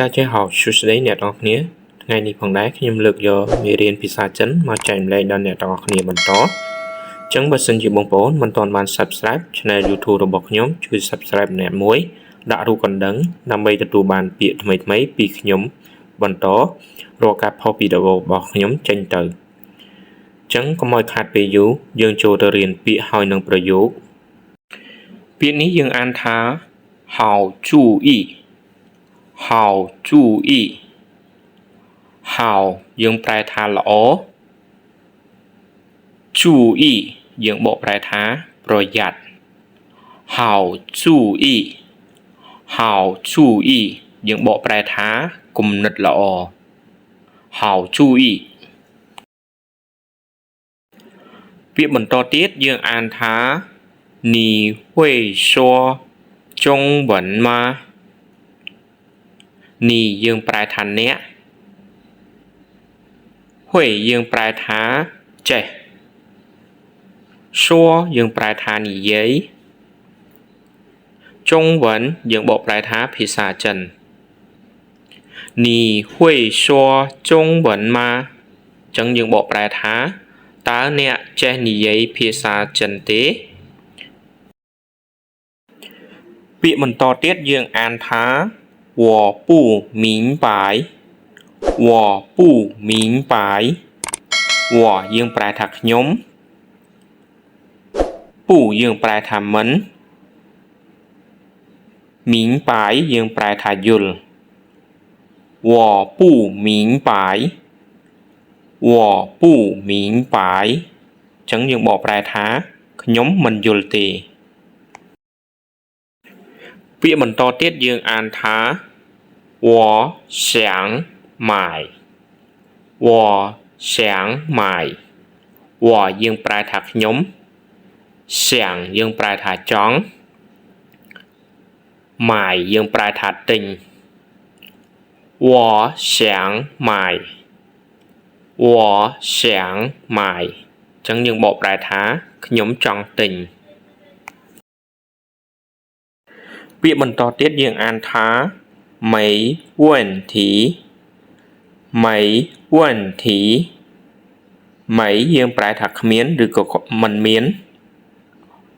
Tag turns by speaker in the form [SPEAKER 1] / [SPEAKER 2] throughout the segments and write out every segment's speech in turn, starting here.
[SPEAKER 1] តាចេះហៅសួស្តីអ្នកនរគ្នាថ្ងៃនេះផងដែរខ្ញុំលើកយកមេរៀនភាសាចិនមកចែកម្លែកដល់អ្នកនរគ្នាបន្តអញ្ចឹងបើសិនជាបងប្អូនមិនទាន់បាន Subscribe Channel YouTube របស់ខ្ញុំជួយ Subscribe ម្នាក់មួយដាក់រូបកណ្ដឹងដើម្បីទទួលបានពាក្យថ្មីៗពីខ្ញុំបន្តរាល់ការផុសវីដេអូរបស់ខ្ញុំចេញទៅអញ្ចឹងកុំឲ្យខាតពេលយូរយើងចូលទៅរៀនពាក្យហើយនឹងប្រយោគពាក្យនេះយើងអានថា好注意好注意好យើងប្រែថាល្អ注意យើងបកប្រែថាប្រយ័ត្ន好注意好注意យើងបកប្រែថាគំនិតល្អ好注意ពាក្យបន្តទៀតយើងអានថា你会说中文吗นี่យើងប្រែថាអ្នក会យើងប្រែថាចេះ说យើងប្រែថានិយាយ中文យើងបកប្រែថាភាសាចិន你会说中文吗ចឹងយើងបកប្រែថាតើអ្នកចេះនិយាយភាសាចិនទេពាក្យបន្តទៀតយើងអានថា我不明白我不明白我យើងប្រែថាខ្ញុំ不យើងប្រែថាមិន明白យើងប្រែថាយល់我不明白我不明白ចឹងយើងបកប្រែថាខ្ញុំមិនយល់ទេពាក្យបន្តទៀតយើងអានថា我想买我想买我យើងប្រែថាខ្ញុំ想យើងប្រែថាចង់买យើងប្រែថាទិញ我想买我想买ចឹងយើងបកប្រែថាខ្ញុំចង់ទិញពាក្យបន្តទៀតយើងអានថា没问题没问题没យើងប្រែថាគ្មានឬក៏មិនមាន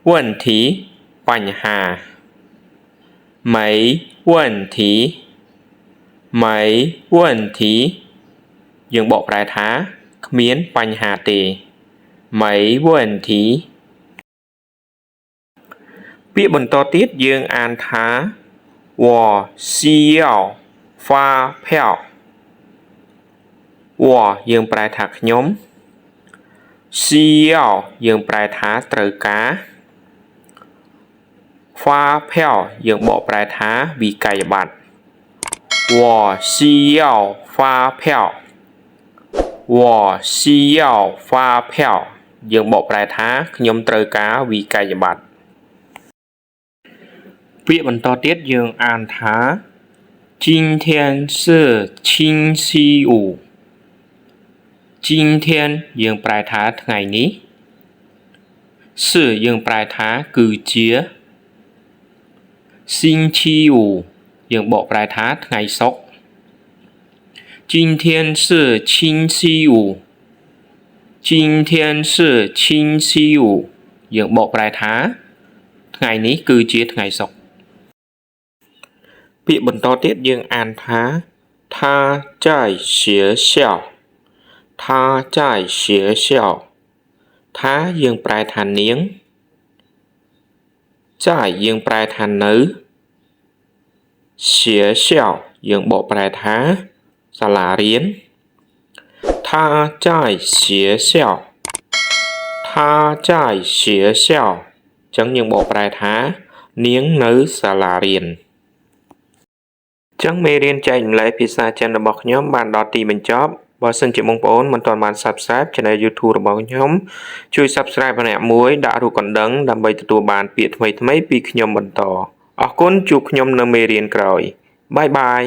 [SPEAKER 1] 问题បញ្ហា没问题没问题យើងបកប្រែថាគ្មានបញ្ហាទេ没问题ពាក្យបន្តទៀតយើងអានថា我需要发票我យើងប្រែថាខ្ញុំ需要យើងប្រែថាត្រូវការ发票យើងបកប្រែថាវិក័យប័ត្រ我需要发票我需要发票យើងបកប្រែថាខ្ញុំត្រូវការវិក័យប័ត្រពាក្យបន្តទៀតយើងអានថា今天是星期五今天យើងប្រែថាថ្ងៃនេះ是យើងប្រែថាគឺជា星期五យើងបកប្រែថាថ្ងៃសុក្រ今天是星期五今天是星期五យើងបកប្រែថាថ្ងៃនេះគឺជាថ្ងៃសុក្រពាក្យបន្តទៀតយើងអានថា他在学校他在学校他យើងប្រែថានាង在យើងប្រែថានៅ学校យើងបកប្រែថាសាលារៀន他在学校他在学校ចឹងយើងបកប្រែថានាងនៅសាលារៀនចឹងមេរៀនចែកម្លែកភាសាចិនរបស់ខ្ញុំបានដល់ទីបញ្ចប់បើសិនជាបងប្អូនមិនទាន់បាន Subscribe Channel YouTube របស់ខ្ញុំជួយ Subscribe ម្នាក់មួយដាក់រូបកណ្ដឹងដើម្បីទទួលបានពាក្យថ្មីៗពីខ្ញុំបន្តអរគុណជួបខ្ញុំនៅមេរៀនក្រោយបាយបាយ